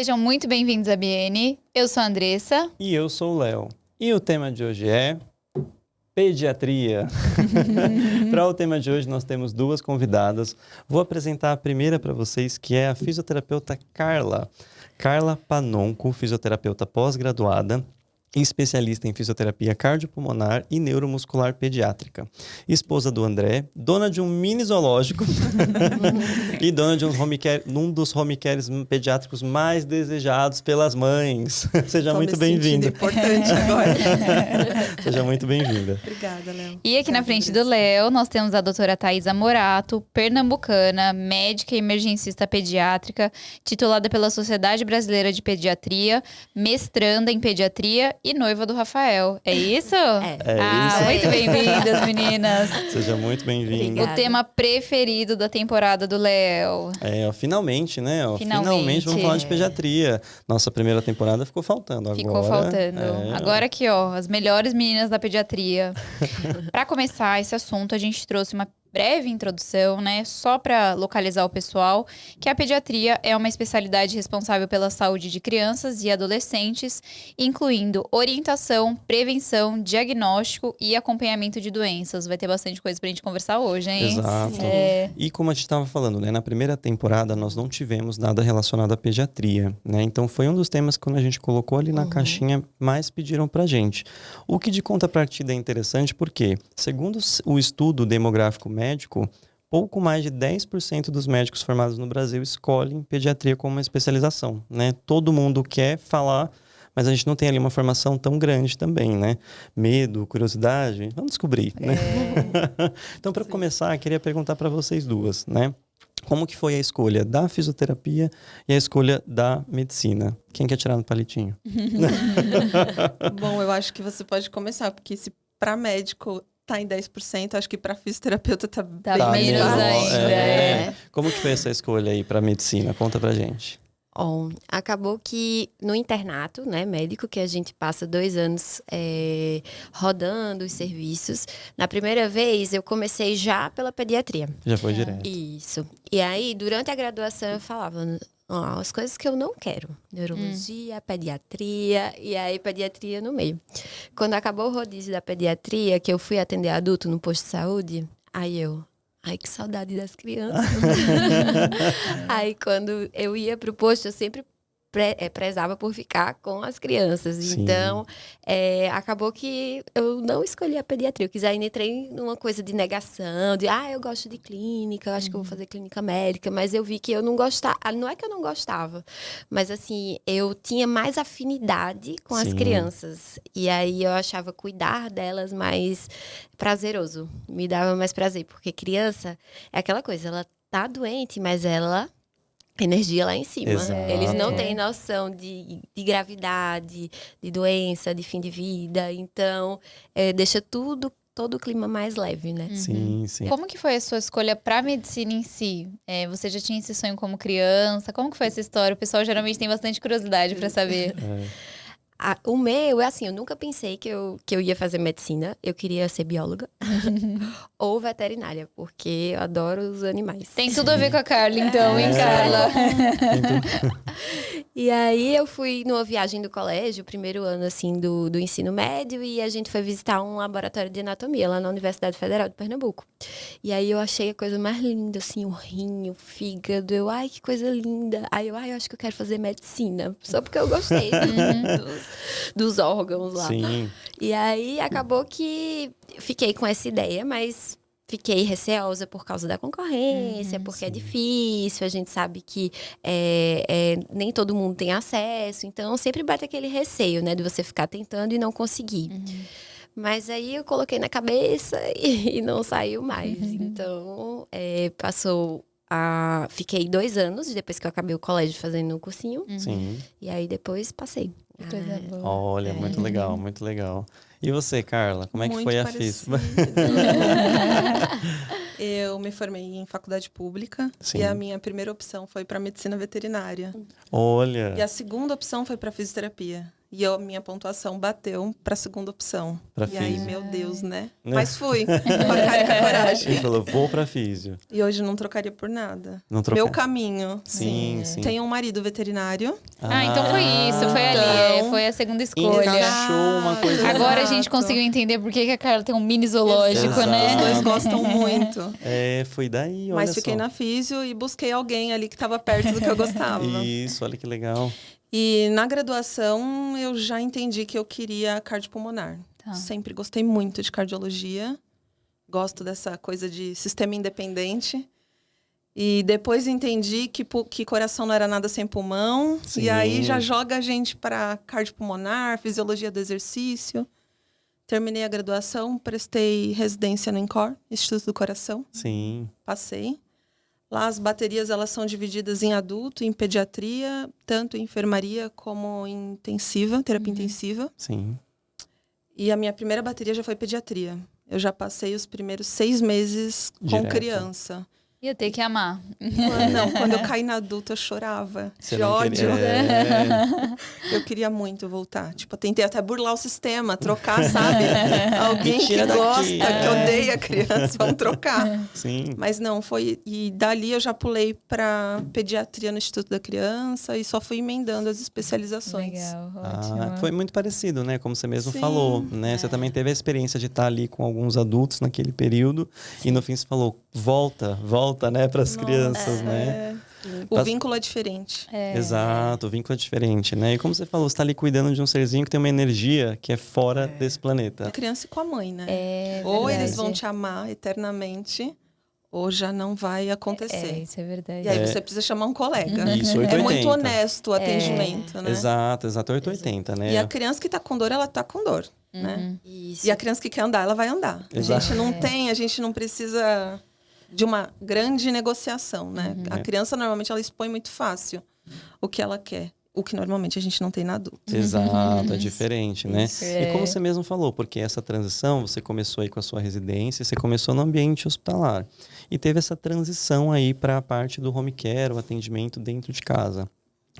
Sejam muito bem-vindos à BN. Eu sou a Andressa. E eu sou o Léo. E o tema de hoje é pediatria. Para o tema de hoje, nós temos duas convidadas. Vou apresentar a primeira para vocês, que é a fisioterapeuta Carla. Carla Panonco, fisioterapeuta pós-graduada e especialista em fisioterapia cardiopulmonar e neuromuscular pediátrica. Esposa do André, dona de um mini zoológico e dona de um dos home cares pediátricos mais desejados pelas mães. Seja muito bem-vinda. Importante agora. Seja muito bem-vinda. Obrigada, Léo. E aqui na frente do Léo, nós temos a doutora Thaisa Morato, pernambucana, médica e emergencista pediátrica, titulada pela Sociedade Brasileira de Pediatria, mestranda em pediatria e noiva do Rafael. É isso? É isso. Muito bem-vindas, meninas. Seja muito bem-vinda. O tema preferido da temporada do Léo. Finalmente, né? Finalmente. Vamos falar de pediatria. Nossa primeira temporada ficou faltando. Ficou faltando. Agora aqui, ó, as melhores meninas da pediatria. Para começar esse assunto, a gente trouxe uma breve introdução, né, só para localizar o pessoal, que a pediatria é uma especialidade responsável pela saúde de crianças e adolescentes, incluindo orientação, prevenção, diagnóstico e acompanhamento de doenças. Vai ter bastante coisa pra gente conversar hoje, hein? Exato. E como a gente estava falando, né, na primeira temporada nós não tivemos nada relacionado à pediatria, né? Então foi um dos temas que quando a gente colocou ali na caixinha, mais pediram pra gente. O que de contrapartida é interessante porque, segundo o estudo demográfico médico, pouco mais de 10% dos médicos formados no Brasil escolhem pediatria como uma especialização, né? Todo mundo quer falar, mas a gente não tem ali uma formação tão grande também, né? Medo, curiosidade, vamos descobrir, né? Então, para começar, eu queria perguntar para vocês duas, né? Como que foi a escolha da fisioterapia e a escolha da medicina? Quem quer tirar no palitinho? Bom, eu acho que você pode começar, porque se para médico tá em 10%, acho que para fisioterapeuta tá bem menos baixo. ainda. Como que foi essa escolha aí para medicina? Conta pra gente. Bom, acabou que no internato, né, médico, que a gente passa 2 anos rodando os serviços, na primeira vez eu comecei já pela pediatria. Já foi direto. Isso. E aí, durante a graduação, eu falava as coisas que eu não quero. Neurologia, pediatria, e aí pediatria no meio. Quando acabou o rodízio da pediatria, que eu fui atender adulto no posto de saúde, ai, que saudade das crianças. Aí, quando eu ia pro posto, eu sempre prezava por ficar com as crianças. Sim. Então, acabou que eu não escolhi a pediatria. Eu ainda entrei numa coisa de negação, de, eu gosto de clínica, eu acho que eu vou fazer clínica médica, mas eu vi que eu não gostava. Não é que eu não gostava, mas assim, eu tinha mais afinidade com as crianças. E aí eu achava cuidar delas mais prazeroso, me dava mais prazer, porque criança é aquela coisa, ela tá doente, mas ela energia lá em cima. Exato. Eles não têm noção de gravidade, de doença, de fim de vida. Então, deixa todo o clima mais leve, né? Sim, sim. Como que foi a sua escolha pra medicina em si? Você já tinha esse sonho como criança? Como que foi essa história? O pessoal geralmente tem bastante curiosidade pra saber. O meu, eu nunca pensei que eu ia fazer medicina. Eu queria ser bióloga ou veterinária, porque eu adoro os animais. Tem tudo a ver com a Carla, então, hein, Carla? E aí eu fui numa viagem do colégio, primeiro ano, assim, do ensino médio, e a gente foi visitar um laboratório de anatomia lá na Universidade Federal de Pernambuco. E aí eu achei a coisa mais linda, assim, o rim, o fígado. Ai, que coisa linda. Aí eu acho que eu quero fazer medicina, só porque eu gostei dos órgãos lá. Sim. E aí acabou que fiquei com essa ideia, mas fiquei receosa por causa da concorrência, porque é difícil, a gente sabe que nem todo mundo tem acesso, então sempre bate aquele receio, né, de você ficar tentando e não conseguir. Mas aí eu coloquei na cabeça e não saiu mais. Então, fiquei 2 anos, depois que eu acabei o colégio, fazendo um cursinho. Sim. E aí depois passei. Coisa boa. Olha, muito legal, muito legal. E você, Carla, como é que Muito foi a parecido. FIS? Eu me formei em faculdade pública. Sim. E a minha primeira opção foi para medicina veterinária. Olha. E a segunda opção foi para fisioterapia. E a minha pontuação bateu para a segunda opção. Pra e aí, físio. meu Deus, né? Né? Mas fui, com a cara e com a coragem. Ele falou, vou pra físio. E hoje não trocaria por nada. Não trocar. Meu caminho. Sim, sim. Tenho um marido veterinário. Então foi isso, foi ali, Então, foi a segunda escolha. Encaixou uma coisa. Agora a Exato. gente conseguiu entender por que a Carla tem um mini zoológico, Exato. né? Os dois gostam muito. Foi daí, olha Mas fiquei só. na físio e busquei alguém ali que estava perto do que eu gostava. Isso, olha que legal. E na graduação eu já entendi que eu queria cardiopulmonar. Tá. Sempre gostei muito de cardiologia. Gosto dessa coisa de sistema independente. E depois entendi que coração não era nada sem pulmão. Sim. E aí já joga a gente para cardiopulmonar, fisiologia do exercício. Terminei a graduação, prestei residência no INCOR, Instituto do Coração. Sim. Passei. Lá as baterias elas são divididas em adulto, em pediatria, tanto em enfermaria como em intensiva, terapia intensiva. Sim. E a minha primeira bateria já foi pediatria. Eu já passei os primeiros 6 meses com Direto. criança. Ia ter que amar. Quando eu caí na adulta, eu chorava. Você de não ódio. queria- Eu queria muito voltar. Tipo, eu tentei até burlar o sistema, trocar, sabe? Alguém Me que tira daqui. gosta, que odeia criança, vamos trocar. Sim. Mas não, foi... E dali eu já pulei para pediatria no Instituto da Criança e só fui emendando as especializações. Legal, ótimo. Foi muito parecido, né? Como você mesmo Sim. falou, né? Você também teve a experiência de estar ali com alguns adultos naquele período. E no fim você falou, volta, né? Para as crianças, né? O Faz- vínculo é diferente. Exato, o vínculo é diferente, né? E como você falou, você está ali cuidando de um serzinho que tem uma energia que é fora desse A planeta. criança e com a mãe, né? É Ou verdade. eles vão te amar eternamente, ou já não vai acontecer. Isso é verdade. E aí você precisa chamar um colega. Isso, É 880. muito honesto o atendimento, né? Exato, 880, né? E a criança que tá com dor, ela tá com dor, né? Isso. E a criança que quer andar, ela vai andar. Exato. A gente não precisa de uma grande negociação, né? A criança, normalmente, ela expõe muito fácil o que ela quer. O que, normalmente, a gente não tem na adulta. Exato, é diferente, né? Isso. E como você mesmo falou, porque essa transição, você começou aí com a sua residência, você começou no ambiente hospitalar. E teve essa transição aí para a parte do home care, o atendimento dentro de casa.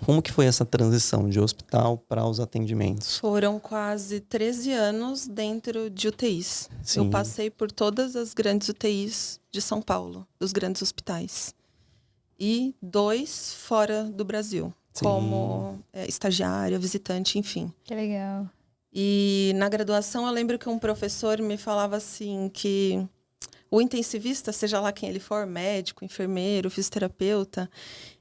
Como que foi essa transição de hospital para os atendimentos? Foram quase 13 anos dentro de UTIs. Sim. Eu passei por todas as grandes UTIs de São Paulo, dos grandes hospitais. E 2 fora do Brasil, Sim. como estagiária, visitante, enfim. Que legal. E na graduação eu lembro que um professor me falava assim que o intensivista, seja lá quem ele for, médico, enfermeiro, fisioterapeuta,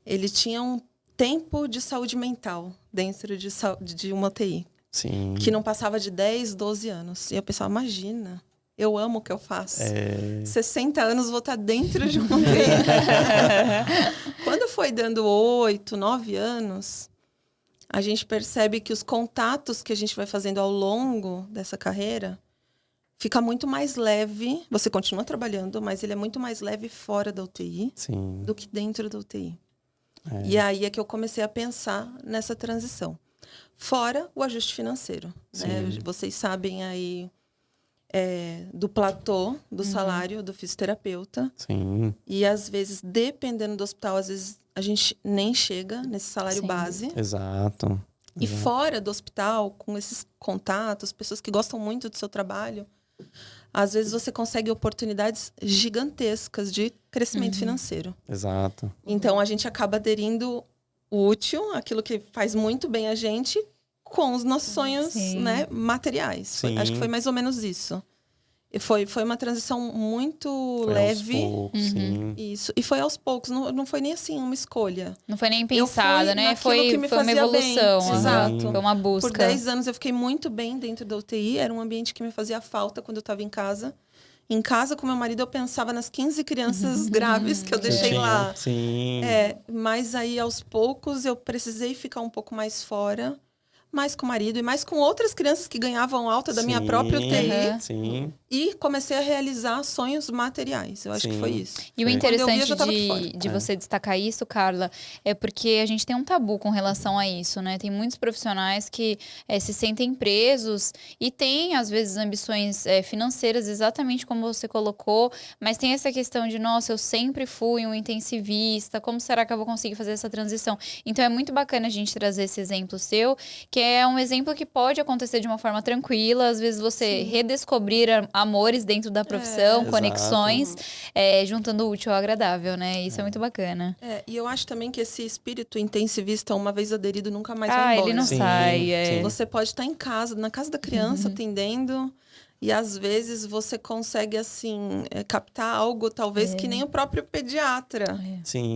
ele tinha um tempo de saúde mental dentro de uma UTI, Sim. que não passava de 10, 12 anos. E eu pensava, imagina, eu amo o que eu faço. 60 anos vou estar dentro de uma UTI. Quando foi dando 8, 9 anos, a gente percebe que os contatos que a gente vai fazendo ao longo dessa carreira fica muito mais leve. Você continua trabalhando, mas ele é muito mais leve fora da UTI Sim. do que dentro da UTI. E aí é que eu comecei a pensar nessa transição. Fora o ajuste financeiro. Né? Vocês sabem aí do platô do salário do fisioterapeuta. Sim. E às vezes, dependendo do hospital, às vezes a gente nem chega nesse salário Sim. base. Exato. E fora do hospital, com esses contatos, pessoas que gostam muito do seu trabalho, às vezes você consegue oportunidades gigantescas de crescimento financeiro. Exato. Então, a gente acaba aderindo o útil, aquilo que faz muito bem a gente, com os nossos sonhos, né, materiais. Sim. Acho que foi mais ou menos isso. E foi uma transição muito Foi leve. aos poucos, sim. Isso. E foi aos poucos, não foi nem assim uma escolha. Não foi nem Eu pensado, fui né? naquilo Foi que me uma fazia bem. evolução. Exato. Foi uma busca. Por 10 anos eu fiquei muito bem dentro da UTI. Era um ambiente que me fazia falta quando eu estava em casa. Em casa, com meu marido, eu pensava nas 15 crianças graves que eu Você deixei tinha- lá. Sim. Mas aí, aos poucos, eu precisei ficar um pouco mais fora. Mais com o marido e mais com outras crianças que ganhavam alta da minha Sim. própria UTI. Sim. E comecei a realizar sonhos materiais. Eu acho que foi isso. E o interessante de você destacar isso, Carla, é porque a gente tem um tabu com relação a isso, né? Tem muitos profissionais que se sentem presos e têm, às vezes, ambições financeiras, exatamente como você colocou, mas tem essa questão de, nossa, eu sempre fui um intensivista, como será que eu vou conseguir fazer essa transição? Então, é muito bacana a gente trazer esse exemplo seu, que é um exemplo que pode acontecer de uma forma tranquila, às vezes você redescobrir amores dentro da profissão, conexões, juntando o útil ao agradável, né? Isso é muito bacana. E eu acho também que esse espírito intensivista, uma vez aderido, nunca mais vai embora. Ele não sai. Você pode estar em casa, na casa da criança, atendendo, e às vezes você consegue, assim, captar algo, talvez, que nem o próprio pediatra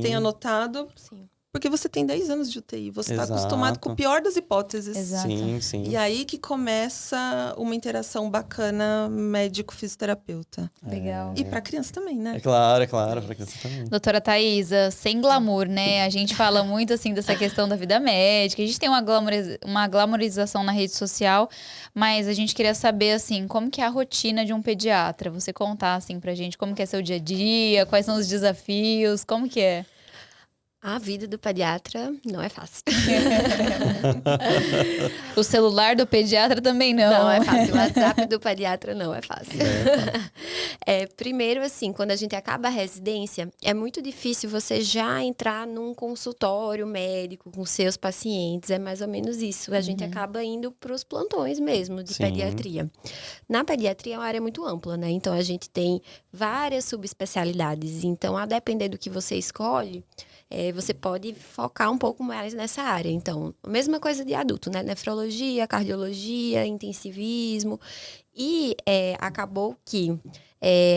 tenha notado. Sim. Porque você tem 10 anos de UTI, você está acostumado com o pior das hipóteses. Exato. Sim. E aí que começa uma interação bacana médico-fisioterapeuta. Legal. E para criança também, né? É claro, para criança também. Doutora Thaisa, sem glamour, né? A gente fala muito, assim, dessa questão da vida médica. A gente tem uma glamorização na rede social, mas a gente queria saber, assim, como que é a rotina de um pediatra? Você contar, assim, pra gente como que é seu dia a dia, quais são os desafios, como que é? A vida do pediatra não é fácil. O celular do pediatra também não. Não é fácil. O WhatsApp do pediatra não é fácil. Primeiro, assim, quando a gente acaba a residência, é muito difícil você já entrar num consultório médico com seus pacientes. É mais ou menos isso. A gente acaba indo para os plantões mesmo de pediatria. Na pediatria é uma área muito ampla, né? Então, a gente tem várias subespecialidades. Então, a depender do que você escolhe, você pode focar um pouco mais nessa área. Então, a mesma coisa de adulto, né? Nefrologia, cardiologia, intensivismo. E acabou que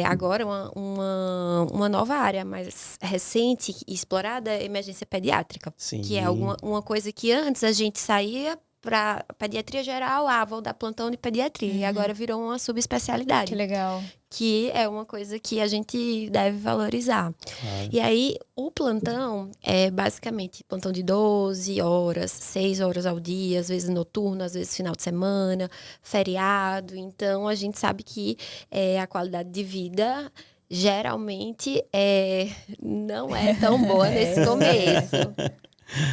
agora uma nova área mais recente e explorada é a emergência pediátrica. Sim. Que é uma coisa que antes a gente saía para pediatria geral, vou dar plantão de pediatria. E agora virou uma subespecialidade. Que legal. Que é uma coisa que a gente deve valorizar. Claro. E aí, o plantão é basicamente plantão de 12 horas, 6 horas ao dia, às vezes noturno, às vezes final de semana, feriado. Então, a gente sabe que a qualidade de vida geralmente não é tão boa nesse começo.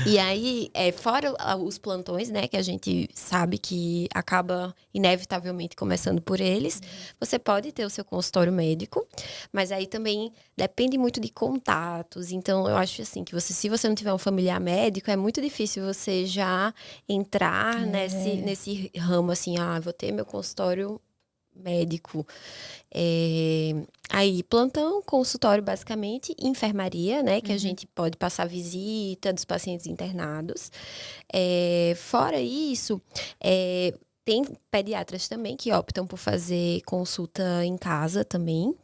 E aí, fora os plantões, né, que a gente sabe que acaba inevitavelmente começando por eles, você pode ter o seu consultório médico, mas aí também depende muito de contatos. Então, eu acho assim, que se você não tiver um familiar médico, é muito difícil você já entrar nesse ramo, assim, vou ter meu consultório médico. Aí, plantão, consultório, basicamente, enfermaria, né? Que a gente pode passar visita dos pacientes internados. Fora isso, tem pediatras também que optam por fazer consulta em casa também.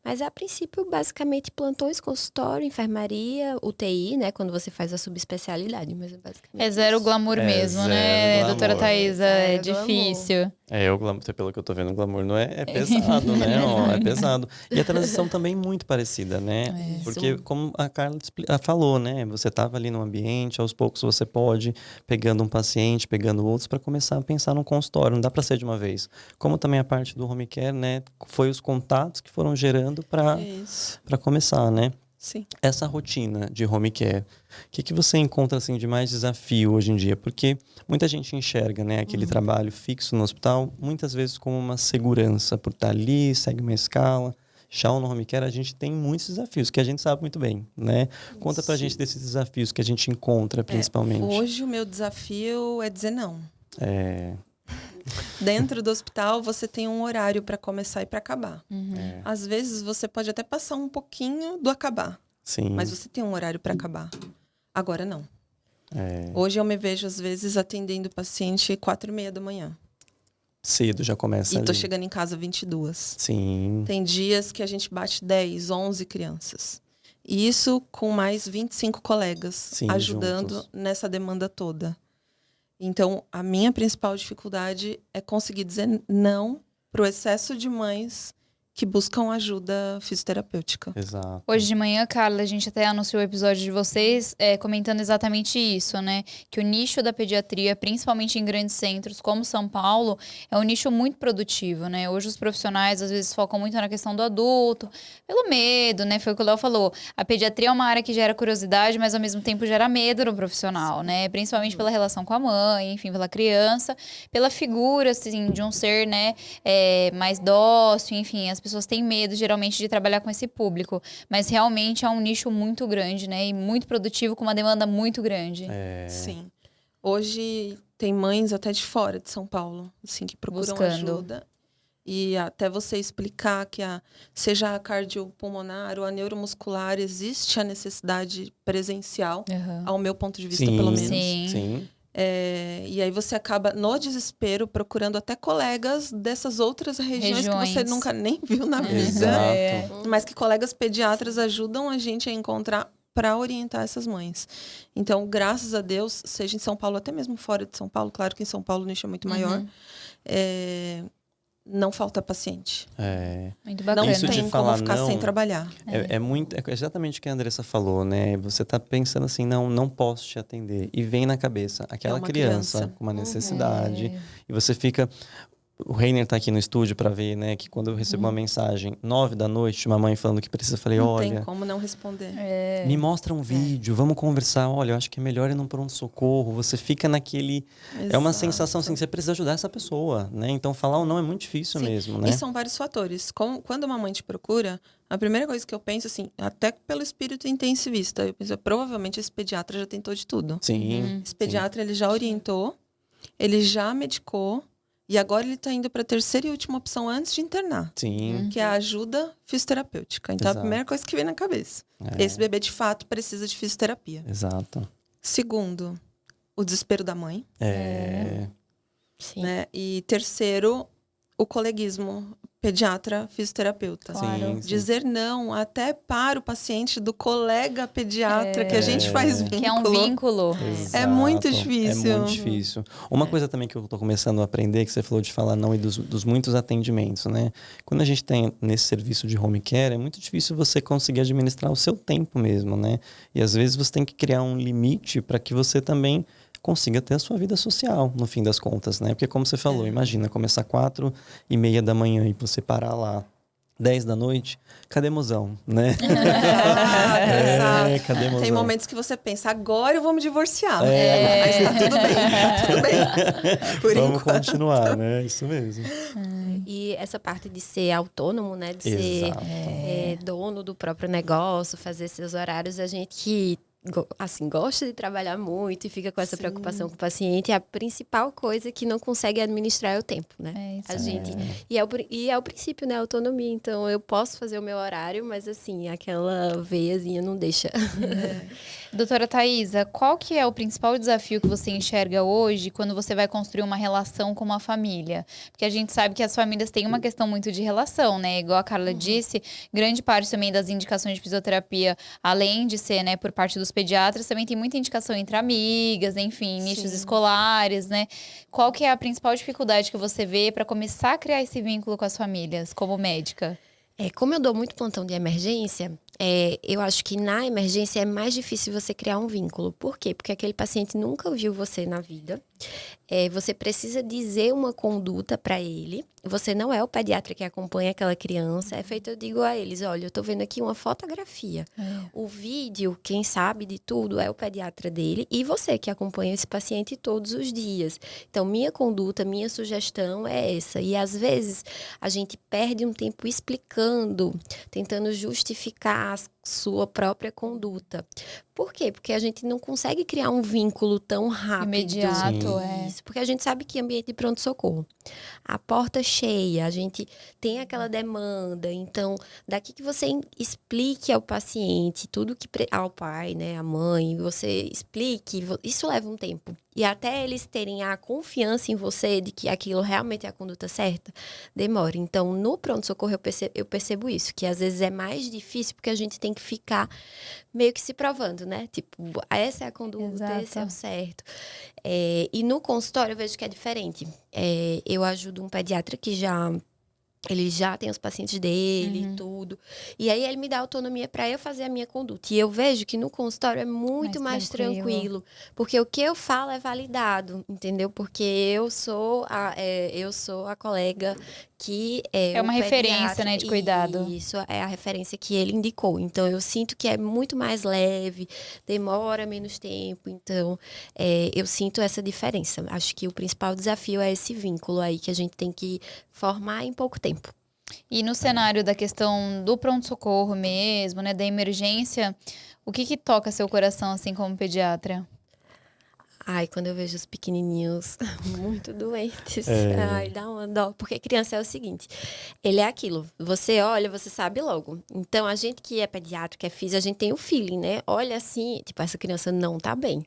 Mas, a princípio, basicamente, plantões, consultório, enfermaria, UTI, né? Quando você faz a subespecialidade. Mas basicamente É zero glamour mesmo, né, glamour. Doutora Thaisa? É Zero difícil. O glamour, pelo que eu tô vendo, o glamour não é pesado, né? É pesado. E a transição também muito parecida, né? Porque, como a Carla falou, né? Você tava ali no ambiente, aos poucos você pode, pegando um paciente, pegando outros, para começar a pensar num consultório. Não dá para ser de uma vez. Como também a parte do home care, né? Foi os contatos que foram gerando para começar, né? Sim. Essa rotina de home care, o que você encontra assim, de mais desafio hoje em dia? Porque muita gente enxerga, né, aquele trabalho fixo no hospital, muitas vezes como uma segurança, por estar ali, segue uma escala. Já no home care, a gente tem muitos desafios, que a gente sabe muito bem, né? Conta pra gente desses desafios que a gente encontra, principalmente. Hoje, o meu desafio é dizer não. Dentro do hospital, você tem um horário para começar e para acabar. Às vezes, você pode até passar um pouquinho do acabar. Sim. Mas você tem um horário para acabar. Agora, não. Hoje, eu me vejo, às vezes, atendendo o paciente 4h30 da manhã. Cedo já começa E tô ali. chegando em casa 22. Sim. Tem dias que a gente bate 10, 11 crianças. E isso com mais 25 colegas ajudando juntos nessa demanda toda. Então, a minha principal dificuldade é conseguir dizer não pro excesso de mães que buscam ajuda fisioterapêutica. Exato. Hoje de manhã, Carla, a gente até anunciou o episódio de vocês comentando exatamente isso, né? Que o nicho da pediatria, principalmente em grandes centros como São Paulo, é um nicho muito produtivo, né? Hoje os profissionais às vezes focam muito na questão do adulto, pelo medo, né? Foi o que o Léo falou. A pediatria é uma área que gera curiosidade, mas ao mesmo tempo gera medo no profissional, né? Principalmente pela relação com a mãe, enfim, pela criança, pela figura, assim, de um ser, né? Mais dócil, enfim, as pessoas têm medo, geralmente, de trabalhar com esse público. Mas realmente é um nicho muito grande, né? E muito produtivo, com uma demanda muito grande. Sim. Hoje tem mães até de fora de São Paulo, assim, que procuram ajuda. E até você explicar que seja a cardiopulmonar ou a neuromuscular, existe a necessidade presencial, ao meu ponto de vista, pelo menos. Sim. E aí você acaba, no desespero, procurando até colegas dessas outras regiões que você nunca nem viu na vida. Mas que colegas pediatras ajudam a gente a encontrar para orientar essas mães. Então, graças a Deus, seja em São Paulo, até mesmo fora de São Paulo, claro que em São Paulo o nicho é muito maior, não falta paciente. Muito bacana. Não tem como ficar sem trabalhar. É exatamente o que a Andressa falou, né? Você tá pensando assim, não posso te atender. E vem na cabeça aquela criança com uma necessidade. E você fica... O Reiner tá aqui no estúdio para ver, né? Que quando eu recebo uma mensagem 9 da noite, uma mãe falando que precisa, eu falei, olha... Não tem como não responder. Me mostra um vídeo, vamos conversar. Olha, eu acho que é melhor ir num pronto-socorro. Você fica naquele... Exato. É uma sensação assim, que você precisa ajudar essa pessoa, né? Então, falar ou não é muito difícil mesmo, né? E são vários fatores. Quando uma mãe te procura, a primeira coisa que eu penso, assim, até pelo espírito intensivista, eu penso, provavelmente esse pediatra já tentou de tudo. Sim. Esse pediatra, ele já orientou, ele já medicou, e agora ele está indo para a terceira e última opção antes de internar. Sim. Que é a ajuda fisioterapêutica. Então, a primeira coisa que vem na cabeça. Esse bebê, de fato, precisa de fisioterapia. Exato. Segundo, o desespero da mãe. Sim. Né? E terceiro, o coleguismo pediatra fisioterapeuta. Sim. Dizer não até para o paciente do colega pediatra que a gente faz vínculo. Que é um vínculo. É muito difícil. É muito difícil. Uma coisa também que eu tô começando a aprender, que você falou de falar não e dos muitos atendimentos, né? Quando a gente tem nesse serviço de home care, é muito difícil você conseguir administrar o seu tempo mesmo, né? E às vezes você tem que criar um limite para que você também consiga ter a sua vida social, no fim das contas, né? Porque como você falou, imagina, começar 4:30 da manhã e você parar lá 10 da noite, cadê mozão, né? Exato. Cadê mozão? Tem momentos que você pensa, agora eu vou me divorciar. Mas tá tudo bem. Por Vamos enquanto. continuar, né? Isso mesmo. E essa parte de ser autônomo, né? De ser dono do próprio negócio, fazer seus horários, a gente que assim, gosta de trabalhar muito e fica com essa preocupação com o paciente, a principal coisa que não consegue administrar é o tempo, né? A gente, e é o princípio, né? A autonomia. Então, eu posso fazer o meu horário, mas assim, aquela veiazinha não deixa. Doutora Thaisa, qual que é o principal desafio que você enxerga hoje quando você vai construir uma relação com uma família? Porque a gente sabe que as famílias têm uma questão muito de relação, né? Igual a Carla disse, grande parte também das indicações de fisioterapia, além de ser, né, por parte dos pediatras, também tem muita indicação entre amigas, enfim, nichos escolares, né? Qual que é a principal dificuldade que você vê para começar a criar esse vínculo com as famílias, como médica? Como eu dou muito plantão de emergência, eu acho que na emergência é mais difícil você criar um vínculo. Por quê? Porque aquele paciente nunca viu você na vida. Você precisa dizer uma conduta para ele. Você não é o pediatra que acompanha aquela criança. É feito, eu digo a eles, olha, eu tô vendo aqui uma fotografia. O vídeo, quem sabe de tudo é o pediatra dele e você que acompanha esse paciente todos os dias. Então, minha conduta, minha sugestão é essa. E às vezes a gente perde um tempo explicando, tentando justificar a sua própria conduta. Por quê? Porque a gente não consegue criar um vínculo tão rápido. Imediato, Isso, porque a gente sabe que ambiente de pronto-socorro, a porta cheia, a gente tem aquela demanda. Então, daqui que você explique ao paciente tudo que... ao pai, né, à mãe, você explique, isso leva um tempo. E até eles terem a confiança em você de que aquilo realmente é a conduta certa, demora. Então, no pronto-socorro, eu percebo isso, que às vezes é mais difícil porque a gente tem que ficar meio que se provando, né? Tipo, essa é a conduta, esse é o certo. E no consultório eu vejo que é diferente. Eu ajudo um pediatra que já Ele já tem os pacientes dele e tudo. E aí ele me dá autonomia para eu fazer a minha conduta. E eu vejo que no consultório é muito mais tranquilo. Porque o que eu falo é validado, entendeu? Porque eu sou a colega que é uma referência, né, de cuidado. Isso é a referência que ele indicou. Então, eu sinto que é muito mais leve, demora menos tempo. Então, eu sinto essa diferença. Acho que o principal desafio é esse vínculo aí que a gente tem que formar em pouco tempo. E no cenário da questão do pronto-socorro mesmo, né, da emergência, o que toca seu coração, assim, como pediatra? Ai, quando eu vejo os pequenininhos muito doentes, ai, dá uma dó. Porque criança é o seguinte, ele é aquilo, você olha, você sabe logo. Então, a gente que é pediatra, que é físico, a gente tem o feeling, né? Olha assim, tipo, essa criança não tá bem.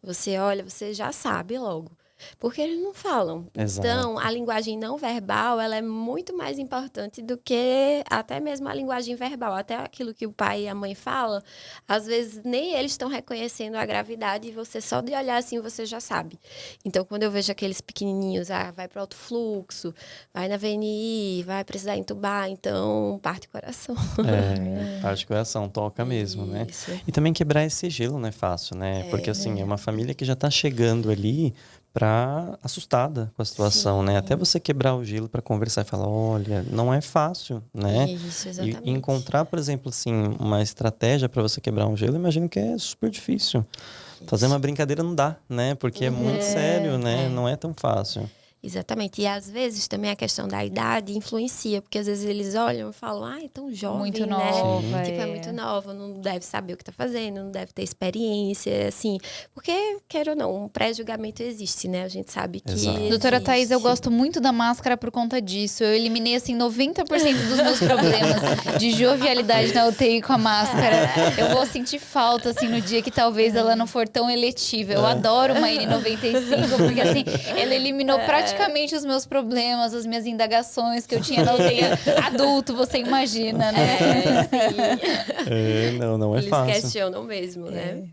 Você olha, você já sabe logo. Porque eles não falam. Exato. Então, a linguagem não verbal, ela é muito mais importante do que até mesmo a linguagem verbal. Até aquilo que o pai e a mãe falam, às vezes nem eles estão reconhecendo a gravidade e você só de olhar assim, você já sabe. Então, quando eu vejo aqueles pequenininhos, vai para alto fluxo, vai na VNI, vai precisar entubar, então parte o coração. Parte do coração, toca mesmo, né? Isso. E também quebrar esse gelo não é fácil, né? Porque assim, é uma família que já tá chegando ali assustada com a situação, né? Até você quebrar o gelo para conversar e falar, olha, não é fácil, né? Isso, exatamente. E encontrar, por exemplo, assim, uma estratégia para você quebrar um gelo, eu imagino que é super difícil. Fazer uma brincadeira não dá, né? Porque é muito sério, né? Não é tão fácil. Exatamente. E às vezes também a questão da idade influencia, porque às vezes eles olham e falam, é tão jovem, muito né? nova, Tipo, é muito nova, não deve saber o que tá fazendo, não deve ter experiência, assim. Porque, quer ou não, um pré-julgamento existe, né? A gente sabe que Exato. Doutora Thaís, eu gosto muito da máscara por conta disso. Eu eliminei, assim, 90% dos meus problemas de jovialidade na UTI com a máscara. Eu vou sentir falta, assim, no dia que talvez ela não for tão eletiva. Eu adoro uma N95, porque, assim, ela eliminou praticamente os meus problemas, as minhas indagações que eu tinha na UTI adulto, você imagina, né? Não é fácil. Eles questionam mesmo, né?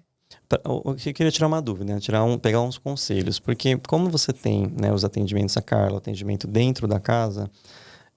Eu queria tirar uma dúvida, né? Pegar uns conselhos, porque como você tem, né, os atendimentos a Carla, atendimento dentro da casa,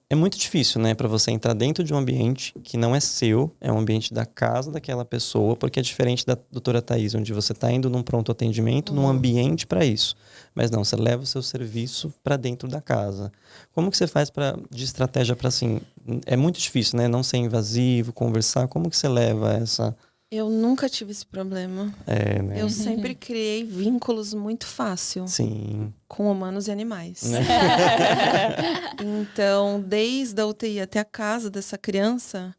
é muito difícil, né, para você entrar dentro de um ambiente que não é seu, é um ambiente da casa daquela pessoa, porque é diferente da doutora Thaís, onde você está indo num pronto atendimento, num ambiente para isso. Mas não, você leva o seu serviço para dentro da casa. Como que você faz de estratégia para, assim, é muito difícil, né, não ser invasivo, conversar, como que você leva essa... Eu nunca tive esse problema. Né? Eu sempre criei vínculos muito fácil. Sim. Com humanos e animais. Então, desde a UTI até a casa dessa criança,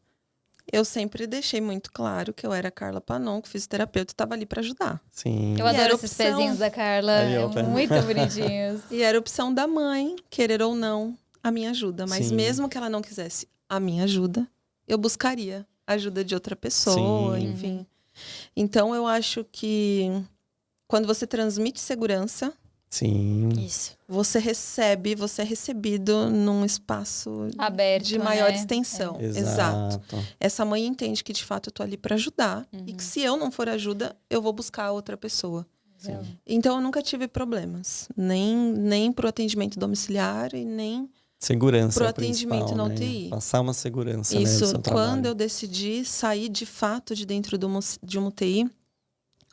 eu sempre deixei muito claro que eu era Carla Panon, que fisioterapeuta, e estava ali para ajudar. Sim. Eu adoro esses pezinhos da Carla, muito bonitinhos. E era opção da mãe, querer ou não, a minha ajuda. Mas mesmo que ela não quisesse a minha ajuda, eu buscaria a ajuda de outra pessoa, enfim. Então, eu acho que quando você transmite segurança, sim, isso, você é recebido num espaço aberto, de maior né? extensão. Exato. Essa mãe entende que, de fato, eu tô ali para ajudar. E que se eu não for ajuda, eu vou buscar outra pessoa. Sim. Então, eu nunca tive problemas. Nem pro atendimento domiciliar e nem segurança pro atendimento na UTI. Né? Passar uma segurança, isso, né, no seu trabalho. Quando eu decidi sair de fato de dentro de uma UTI,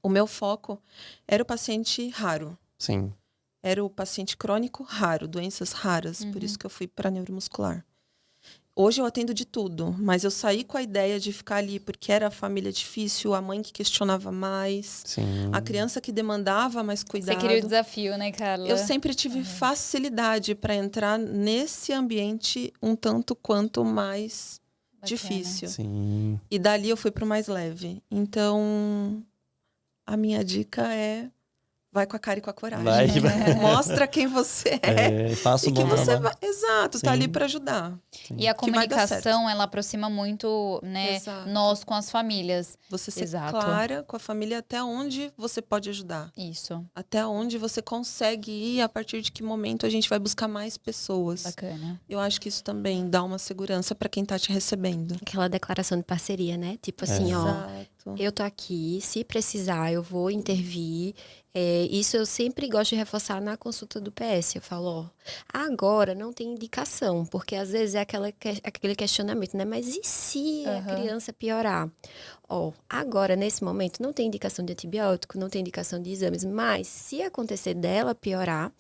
o meu foco era o paciente raro. Sim. Era o paciente crônico raro, doenças raras. Por isso que eu fui para neuromuscular. Hoje eu atendo de tudo, mas eu saí com a ideia de ficar ali porque era a família difícil, a mãe que questionava mais, a criança que demandava mais cuidado. Você queria o desafio, né, Carla? Eu sempre tive facilidade para entrar nesse ambiente um tanto quanto mais difícil. Sim. E dali eu fui para o mais leve. Então, a minha dica é: vai com a cara e com a coragem. Mostra quem você é. Faça um e que bom você trabalho. vai. Exato, Sim. tá ali para ajudar. Sim. E a comunicação, ela aproxima muito, né, nós com as famílias. Você ser clara com a família até onde você pode ajudar. Isso. Até onde você consegue ir, a partir de que momento a gente vai buscar mais pessoas. Bacana. Eu acho que isso também dá uma segurança para quem tá te recebendo. aquela declaração de parceria, né? Tipo assim, ó, Eu tô aqui, se precisar, eu vou intervir. Isso eu sempre gosto de reforçar na consulta do PS. Eu falo, agora não tem indicação, porque às vezes é aquele questionamento, né? Mas e se a criança piorar? Agora, nesse momento, não tem indicação de antibiótico, não tem indicação de exames, mas se acontecer dela piorar,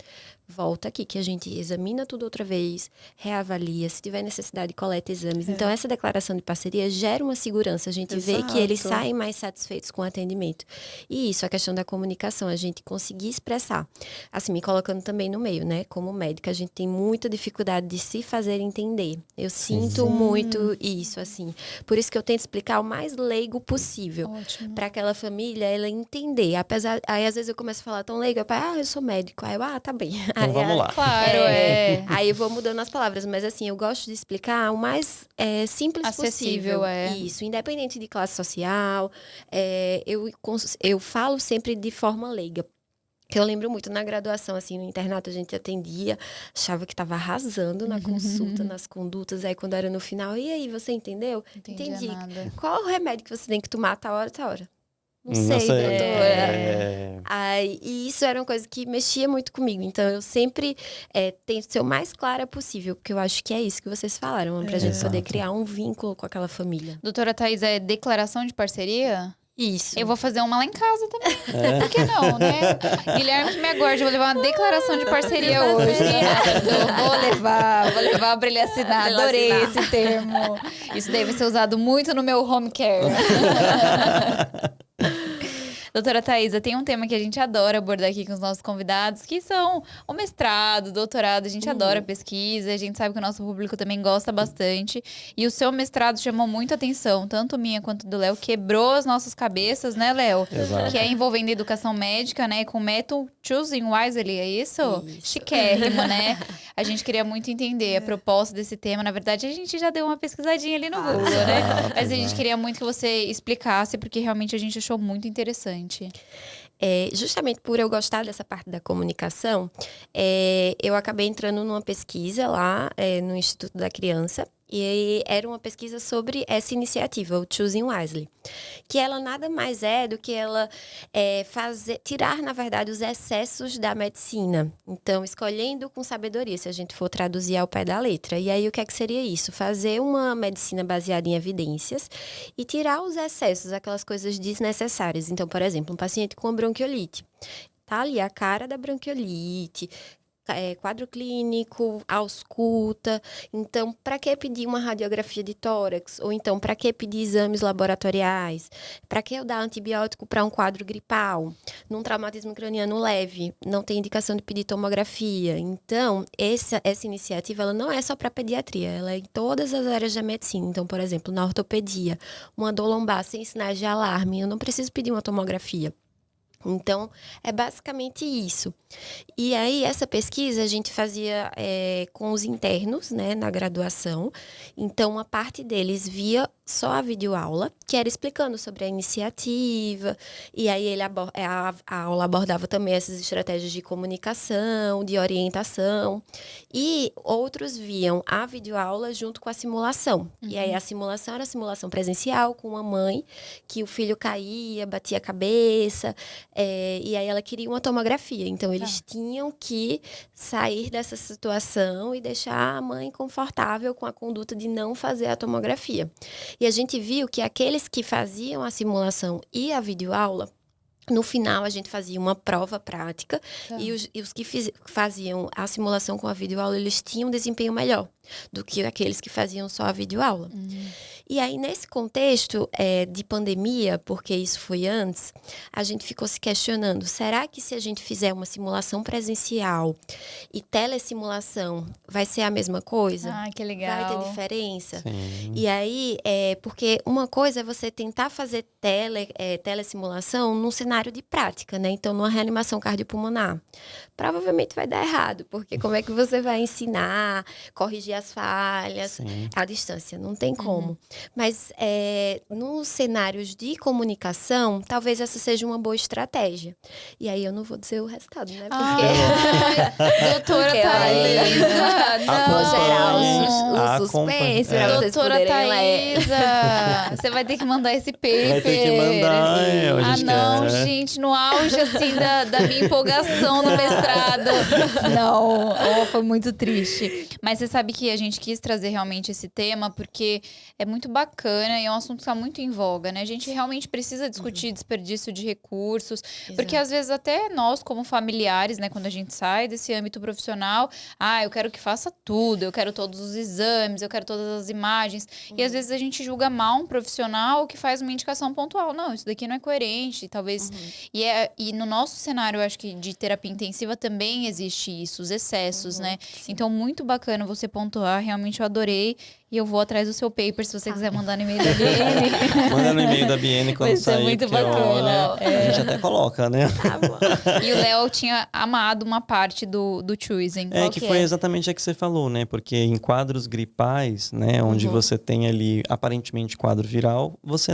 volta aqui, que a gente examina tudo outra vez, reavalia, se tiver necessidade, coleta exames. Então, essa declaração de parceria gera uma segurança. A gente vê que eles saem mais satisfeitos com o atendimento. E isso, a questão da comunicação, a gente conseguir expressar. Assim, me colocando também no meio, né? Como médica, a gente tem muita dificuldade de se fazer entender. Eu sinto muito isso, assim. Por isso que eu tento explicar o mais leigo possível. Para aquela família, ela entender. Aí, às vezes, eu começo a falar tão leigo, eu sou médico. Aí eu, tá bem. Então vamos lá. Claro, Aí eu vou mudando as palavras, mas assim, eu gosto de explicar o mais simples acessível, possível. Isso, independente de classe social. Eu falo sempre de forma leiga. Que eu lembro muito, na graduação, assim, no internato, a gente atendia, achava que estava arrasando na consulta, nas condutas. Aí, quando era no final, e aí, você entendeu? Entendi. Nada. Qual o remédio que você tem que tomar tal hora, tal hora? Não sei, doutora. E isso era uma coisa que mexia muito comigo. Então, eu sempre tento ser o mais clara possível, porque eu acho que é isso que vocês falaram, pra gente poder criar um vínculo com aquela família. Doutora Thaís, é declaração de parceria? Isso. Eu vou fazer uma lá em casa também. Por que não, né? Guilherme, que me aguarde, eu vou levar uma declaração de parceria hoje. Vou levar pra ele assinar. Adorei esse termo. Isso deve ser usado muito no meu home care. Doutora Thaisa, tem um tema que a gente adora abordar aqui com os nossos convidados, que são o mestrado, o doutorado. A gente adora pesquisa, a gente sabe que o nosso público também gosta bastante. E o seu mestrado chamou muito atenção, tanto minha quanto do Léo. Quebrou as nossas cabeças, né, Léo? Exato. Que é envolvendo educação médica, né? Com o método Choosing Wisely, é isso? Chiquérrimo, né? A gente queria muito entender a proposta desse tema. Na verdade, a gente já deu uma pesquisadinha ali no Google, né? Mas a gente queria muito que você explicasse, porque realmente a gente achou muito interessante. Justamente por eu gostar dessa parte da comunicação, eu acabei entrando numa pesquisa lá no Instituto da Criança. E era uma pesquisa sobre essa iniciativa, o Choosing Wisely. Que ela nada mais é do que ela tirar, na verdade, os excessos da medicina. Então, escolhendo com sabedoria, se a gente for traduzir ao pé da letra. E aí, o que é que seria isso? Fazer uma medicina baseada em evidências e tirar os excessos, aquelas coisas desnecessárias. Então, por exemplo, um paciente com bronquiolite. Tá ali a cara da bronquiolite, quadro clínico, ausculta. Então, para que pedir uma radiografia de tórax? Ou então, para que pedir exames laboratoriais? Para que eu dar antibiótico para um quadro gripal? Num traumatismo craniano leve, não tem indicação de pedir tomografia. Então, essa iniciativa, ela não é só para pediatria, ela é em todas as áreas da medicina. Então, por exemplo, na ortopedia, uma dor lombar sem sinais de alarme, eu não preciso pedir uma tomografia. Então, é basicamente isso. E aí, essa pesquisa a gente fazia com os internos, né, na graduação. Então, uma parte deles via só a videoaula, que era explicando sobre a iniciativa. E aí, a aula abordava também essas estratégias de comunicação, de orientação. E outros viam a videoaula junto com a simulação. E aí, a simulação era a simulação presencial, com uma mãe, que o filho caía, batia a cabeça. E aí ela queria uma tomografia. Então, eles tinham que sair dessa situação e deixar a mãe confortável com a conduta de não fazer a tomografia. E a gente viu que aqueles que faziam a simulação e a videoaula, no final, a gente fazia uma prova prática e os que faziam a simulação com a videoaula, eles tinham um desempenho melhor do que aqueles que faziam só a videoaula. E aí, nesse contexto de pandemia, porque isso foi antes, a gente ficou se questionando, será que se a gente fizer uma simulação presencial e telesimulação, vai ser a mesma coisa? Ah, que legal. Vai ter diferença? Sim. E aí, porque uma coisa é você tentar fazer telesimulação num cenário de prática, né? Então, numa reanimação cardiopulmonar. Provavelmente vai dar errado, porque como é que você vai ensinar, corrigir as falhas à distância? Não tem como. Mas nos cenários de comunicação, talvez essa seja uma boa estratégia. E aí eu não vou dizer o resultado, né? Porque... Doutora Thaisa, no geral, um suspense pra vocês Doutora poderem ler. Thaísa, você vai ter que mandar esse paper. Vai ter que mandar. A gente não, quer. gente, no auge, assim, da minha empolgação no mestrado. Não, foi muito triste. Mas você sabe que a gente quis trazer realmente esse tema porque é muito bacana e é um assunto que está muito em voga, né? A gente realmente precisa discutir desperdício de recursos, porque às vezes até nós, como familiares, né, quando a gente sai desse âmbito profissional, eu quero que faça tudo, eu quero todos os exames, eu quero todas as imagens. E às vezes a gente julga mal um profissional que faz uma indicação pontual. Não, isso daqui não é coerente, talvez. E no nosso cenário, eu acho que de terapia intensiva também existe isso, os excessos, né? Sim. Então, muito bacana você pontuar, realmente eu adorei. E eu vou atrás do seu paper, se você quiser mandar no e-mail da BN. Manda no e-mail da Biene quando Vai ser sair. muito porque, bacana. olha, a gente até coloca, né? Tá bom. E o Léo tinha amado uma parte do Choosing. É, Qual que foi exatamente a que você falou, né? Porque em quadros gripais, né? Onde você tem ali, aparentemente, quadro viral, você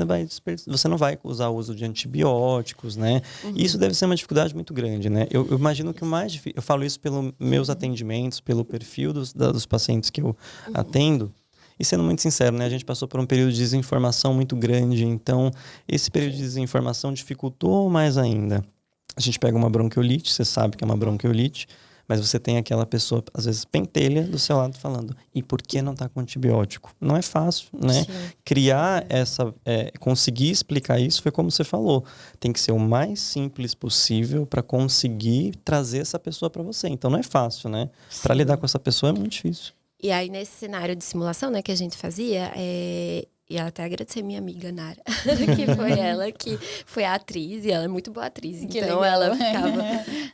não vai usar o uso de antibióticos, né? E isso deve ser uma dificuldade muito grande, né? Eu imagino que o mais difícil... Eu falo isso pelos meus atendimentos, pelo perfil dos pacientes que eu atendo. E sendo muito sincero, né? A gente passou por um período de desinformação muito grande. Então, esse período de desinformação dificultou mais ainda. A gente pega uma bronquiolite, você sabe que é uma bronquiolite, mas você tem aquela pessoa, às vezes, pentelha do seu lado falando, e por que não tá com antibiótico? Não é fácil, né? Sim. Criar conseguir explicar isso foi como você falou. Tem que ser o mais simples possível para conseguir trazer essa pessoa para você. Então, não é fácil, né? Para lidar com essa pessoa é muito difícil. E aí, nesse cenário de simulação, né, que a gente fazia, e até agradecer minha amiga Nara, que foi ela que foi a atriz, e ela é muito boa atriz. Que então, legal. ela ficava...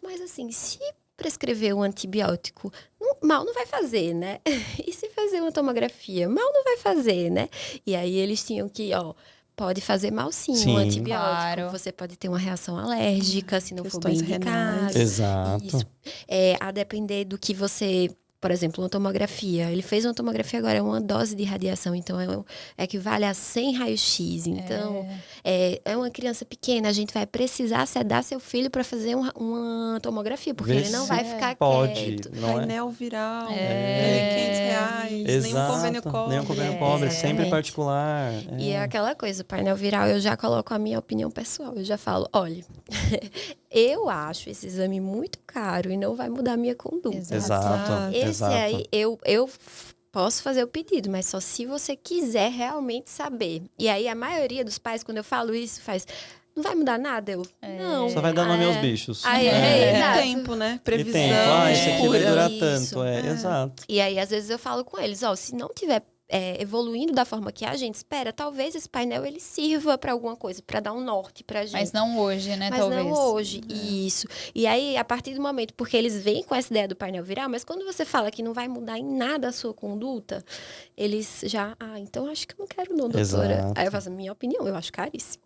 Mas assim, se prescrever um antibiótico, mal não vai fazer, né? E se fazer uma tomografia, mal não vai fazer, né? E aí, eles tinham que, pode fazer mal sim, um antibiótico. Claro. Você pode ter uma reação alérgica, se não for bem Questões indicado. renais. Exato. Isso. A depender do que você... Por exemplo, uma tomografia. Ele fez uma tomografia agora, é uma dose de radiação, então equivale a 100 raios-x. Então, é uma criança pequena, a gente vai precisar sedar seu filho para fazer uma tomografia, porque ele não vai ficar quieto. Não é? Painel viral, R$500, nenhum convênio cobre. Nenhum convênio cobre, sempre particular. E é aquela coisa, o painel viral, eu já coloco a minha opinião pessoal. Eu já falo, olha, eu acho esse exame muito caro e não vai mudar a minha conduta. Exato. Esse aí, eu posso fazer o pedido, mas só se você quiser realmente saber. E aí, a maioria dos pais, quando eu falo isso, faz... Não vai mudar nada? Não. Só vai dar nome aos bichos. Exato. Tempo, né? Previsão. E tempo. Isso aqui vai durar Isso. tanto. Exato. E aí, às vezes, eu falo com eles, se não tiver evoluindo da forma que a gente espera, talvez esse painel ele sirva para alguma coisa, para dar um norte pra gente. Mas não hoje, né? Mas talvez. não hoje, isso. E aí, a partir do momento, porque eles vêm com essa ideia do painel viral, mas quando você fala que não vai mudar em nada a sua conduta, eles já, então acho que eu não quero não, doutora. Exato. Aí eu faço a minha opinião, eu acho caríssimo.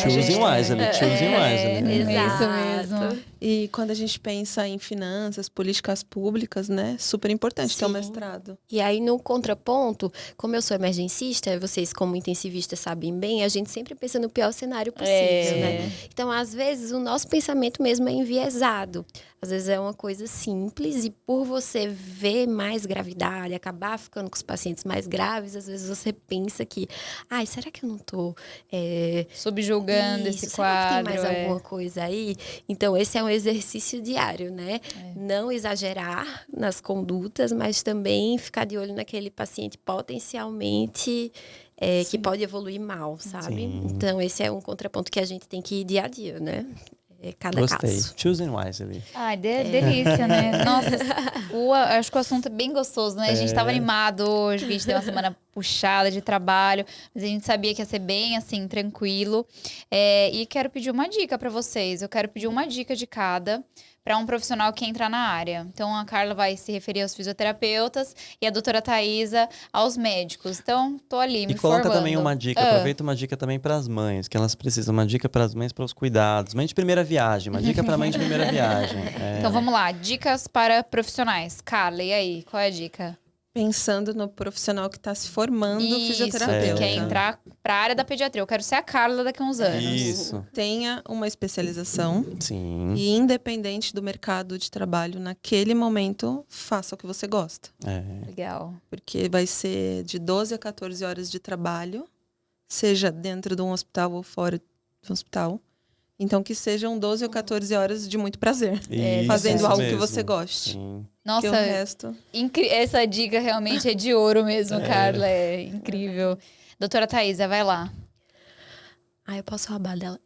Choosing wisely, choosing wisely. Né? Isso mesmo. E quando a gente pensa em finanças, políticas públicas, né? Super importante ter um mestrado. E aí, no contraponto, como eu sou emergencista, vocês como intensivistas sabem bem, a gente sempre pensa no pior cenário possível, né? Então, às vezes, o nosso pensamento mesmo é enviesado. Às vezes é uma coisa simples e por você ver mais gravidade, acabar ficando com os pacientes mais graves, às vezes você pensa que, será que eu não tô... subjugando esse quadro. Será que tem mais alguma coisa aí? Então, esse é um exercício diário, né? Não exagerar nas condutas, mas também ficar de olho naquele paciente potencialmente que pode evoluir mal, sabe? Sim. Então, esse é um contraponto que a gente tem que ir dia a dia, né? Cada Gostei. caso. Choosing wisely. Ai, delícia, né? Nossa, acho que o assunto é bem gostoso, né? A gente tava animado hoje, que a gente teve uma semana puxada de trabalho, mas a gente sabia que ia ser bem, assim, tranquilo. E quero pedir uma dica pra vocês. Eu quero pedir uma dica de cada para um profissional que entrar na área. Então, a Carla vai se referir aos fisioterapeutas e a doutora Thaísa aos médicos. Então, tô ali me coloca formando. também uma dica, aproveita uma dica também para as mães, que elas precisam, uma dica para as mães para os cuidados. Mãe de primeira viagem, uma dica para mãe de primeira viagem. Então, vamos lá. Dicas para profissionais. Carla, e aí? Qual é a dica? Pensando no profissional que está se formando fisioterapeuta. Quer entrar para a área da pediatria. Eu quero ser a Carla daqui a uns anos. Isso. Tenha uma especialização. Sim. E independente do mercado de trabalho, naquele momento, faça o que você gosta. Legal. Porque vai ser de 12 a 14 horas de trabalho, seja dentro de um hospital ou fora do hospital. Então, que sejam 12 ou 14 horas de muito prazer. Fazendo algo que você goste. Sim. Nossa, o resto... essa dica realmente é de ouro mesmo, Carla. É incrível. Doutora Thaisa, vai lá. Eu posso roubar dela.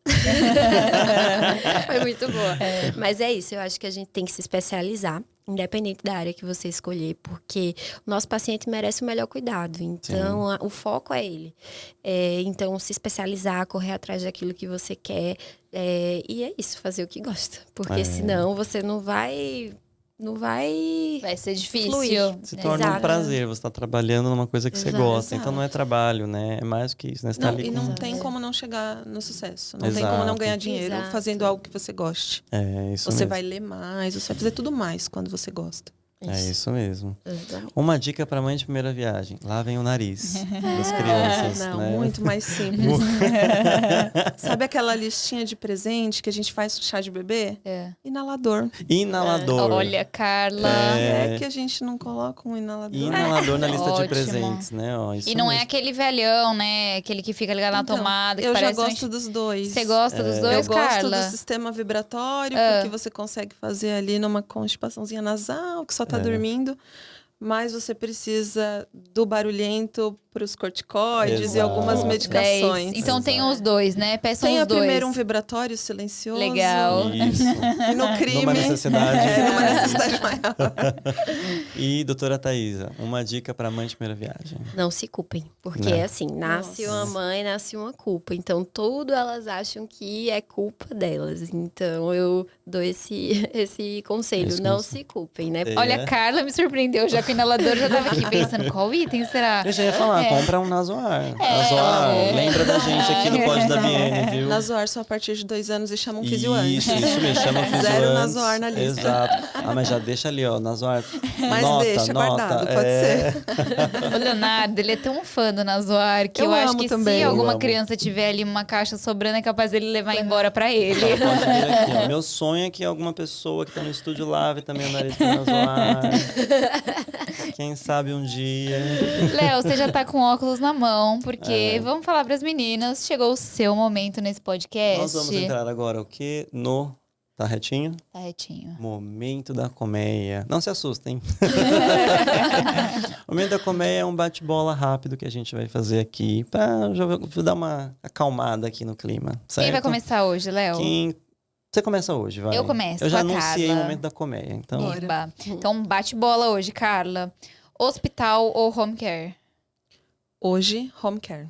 Foi muito boa. Mas é isso, eu acho que a gente tem que se especializar, independente da área que você escolher, porque o nosso paciente merece o melhor cuidado. Então, o foco é ele. Então, se especializar, correr atrás daquilo que você quer. E é isso, fazer o que gosta. Porque senão você não vai Vai ser difícil. Fluir. Se torna um prazer, você está trabalhando numa coisa que você gosta. Então não é trabalho, né? É mais do que isso, né? Você tá ali não tem como não chegar no sucesso. Não tem como não ganhar dinheiro fazendo algo que você goste. Isso você mesmo. vai ler mais, você vai fazer tudo mais quando você gosta. É isso mesmo. Exatamente. Uma dica para mãe de primeira viagem: lavem o nariz das crianças. Não, né? muito mais simples. Sabe aquela listinha de presente que a gente faz com chá de bebê? Inalador. Inalador. Olha, Carla. É que a gente não coloca um inalador. Inalador na lista de Ótimo. presentes, né? Isso E não mesmo. é aquele velhão, né? Aquele que fica ligado na tomada. Que eu já parece gosto dos dois. Você gosta dos dois, Eu Carla? gosto do sistema vibratório, porque você consegue fazer ali numa constipaçãozinha nasal, que só tá dormindo. Mas você precisa do barulhento para os corticoides e algumas medicações. Então tem os dois, né? Peçam Tem os dois. primeiro um vibratório silencioso. Legal. Isso. E no crime... Numa necessidade. Numa necessidade maior. E, doutora Thaisa, uma dica para mãe de primeira viagem. Não se culpem. Porque assim, nasce uma mãe, nasce uma culpa. Então, tudo elas acham que é culpa delas. Então, eu dou esse conselho. Não se culpem, né? Olha, a Carla me surpreendeu já com o inalador. Já tava aqui pensando, qual item será? Eu já ia falar, compra um Nasoar. Nasoar, lembra da gente aqui no Pod da Biene, viu? Nasoar só a partir de 2 anos e chama um fisio antes. Isso mesmo, chama um fisio Zero antes. Nasoar na lista. Exato. Mas já deixa ali, ó, Nasoar. Mas deixa guardado, pode ser. O Leonardo, ele é tão fã do Nasoar que eu acho que também. se alguma criança tiver ali uma caixa sobrando, é capaz dele levar embora pra ele. Pode vir aqui, ó. Meu sonho é que alguma pessoa que tá no estúdio lave também o nariz com Nasoar. Quem sabe um dia. Léo, você já tá com óculos na mão, porque vamos falar pras meninas, chegou o seu momento nesse podcast. Nós vamos entrar agora o quê? Tá retinho? Tá retinho. Momento da colmeia. Não se assustem. O momento da colmeia é um bate-bola rápido que a gente vai fazer aqui pra já dar uma acalmada aqui no clima. Certo? Quem vai começar hoje, Léo? Você começa hoje, vai. Eu começo, Eu já com a anunciei Carla. o momento da colmeia, então... Iba. Então, bate-bola hoje, Carla. Hospital ou home care? Hoje, home care.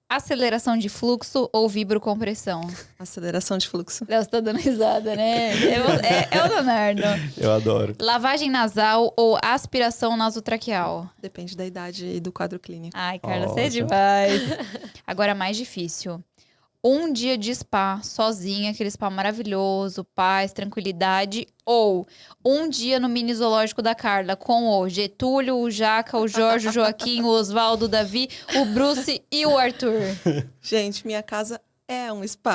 Aceleração de fluxo ou vibrocompressão? Aceleração de fluxo. Léo, você tá dando risada, né? É o Leonardo. Eu adoro. Lavagem nasal ou aspiração nasotraqueal? Depende da idade e do quadro clínico. Ai, Carla, você é demais. Agora, mais difícil. Um dia de spa, sozinha, aquele spa maravilhoso, paz, tranquilidade. Ou um dia no mini zoológico da Carla, com o Getúlio, o Jaca, o Jorge, o Joaquim, o Oswaldo, o Davi, o Bruce e o Arthur. Gente, minha casa é um spa.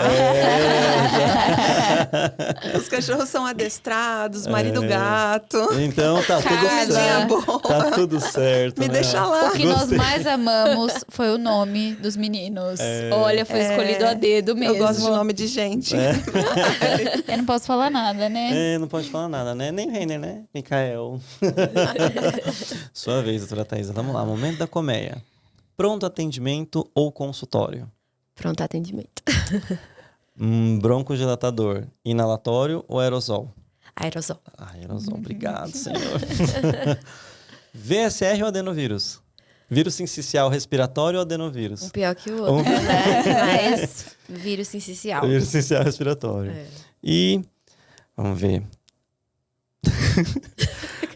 Os cachorros são adestrados, marido gato. Então tá tudo certo. Boa. Tá tudo certo. Me né? deixa lá. O que nós mais amamos foi o nome dos meninos. Olha, foi escolhido a dedo mesmo. Eu gosto de nome de gente. Eu não posso falar nada, né? Não pode falar nada, né? Nem Renner, né? Mikael. Sua vez, doutora Thaisa. Vamos lá, momento da colmeia. Pronto atendimento ou consultório? Pronto atendimento. Broncodilatador, inalatório ou aerosol? Aerosol. Aerosol, obrigado, senhor. VSR ou adenovírus? Vírus sincicial respiratório ou adenovírus? Um pior que o outro, né? Mas vírus sincicial. Vírus sincicial respiratório. E, vamos ver.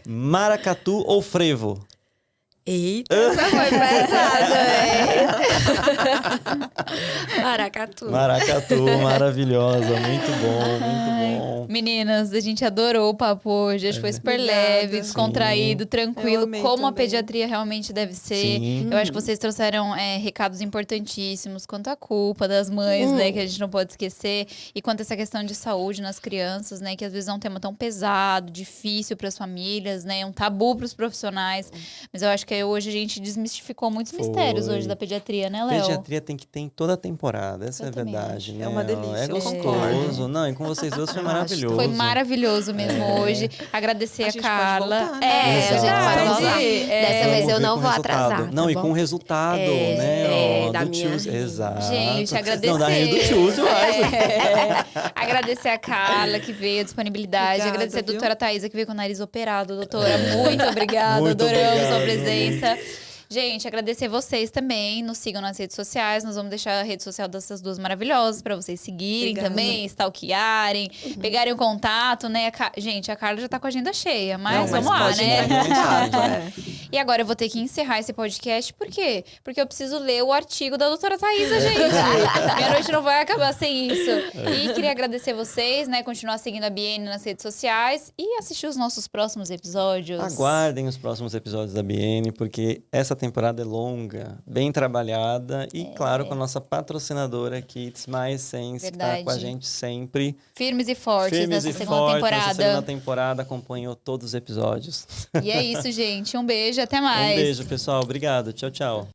Maracatu ou frevo? Eita, essa foi pesada, Maracatu. Maracatu, maravilhosa. Muito bom. Meninas, a gente adorou o papo hoje. Acho que foi super leve, descontraído, tranquilo, como a pediatria realmente deve ser. Sim. Eu acho que vocês trouxeram recados importantíssimos quanto à culpa das mães, né? Que a gente não pode esquecer. E quanto a essa questão de saúde nas crianças, né? Que às vezes é um tema tão pesado, difícil para as famílias, né? É um tabu para os profissionais. Mas eu acho que hoje a gente desmistificou muitos mistérios hoje da pediatria, né, Léo? Pediatria tem que ter em toda a temporada, essa é a verdade, né? É uma delícia, É eu gostoso. Não, e com vocês duas foi maravilhoso. Foi maravilhoso mesmo hoje. Agradecer a Pode Carla. voltar, né? A gente pode voltar. Dessa vez eu não vou resultado. atrasar. Não, tá e bom? com o resultado, da do minha Choose. Exato. Gente, agradecer. Não, da rede do Choose, Agradecer a Carla que veio, a disponibilidade. Obrigada, Agradecer a viu? doutora Thaisa que veio com o nariz operado. Doutora, muito obrigada. Muito Adoramos obrigado. sua presença. Gente, agradecer vocês também. Nos sigam nas redes sociais. Nós vamos deixar a rede social dessas duas maravilhosas para vocês seguirem também, stalkearem, pegarem o contato, né? Gente, a Carla já tá com a agenda cheia, mas vamos lá, pode né? entrar em contato, E agora eu vou ter que encerrar esse podcast. Por quê? Porque eu preciso ler o artigo da doutora Thaisa, gente. Minha noite não vai acabar sem isso. E queria agradecer vocês, né? Continuar seguindo a BN nas redes sociais e assistir os nossos próximos episódios. Aguardem os próximos episódios da BN, porque essa temporada é longa, bem trabalhada e, claro, com a nossa patrocinadora Kids Mais Sense, que tá com a gente sempre. Firmes e fortes nessa segunda temporada. Nessa segunda temporada, acompanhou todos os episódios. E é isso, gente. Um beijo, até mais. Um beijo, pessoal. Obrigado. Tchau, tchau.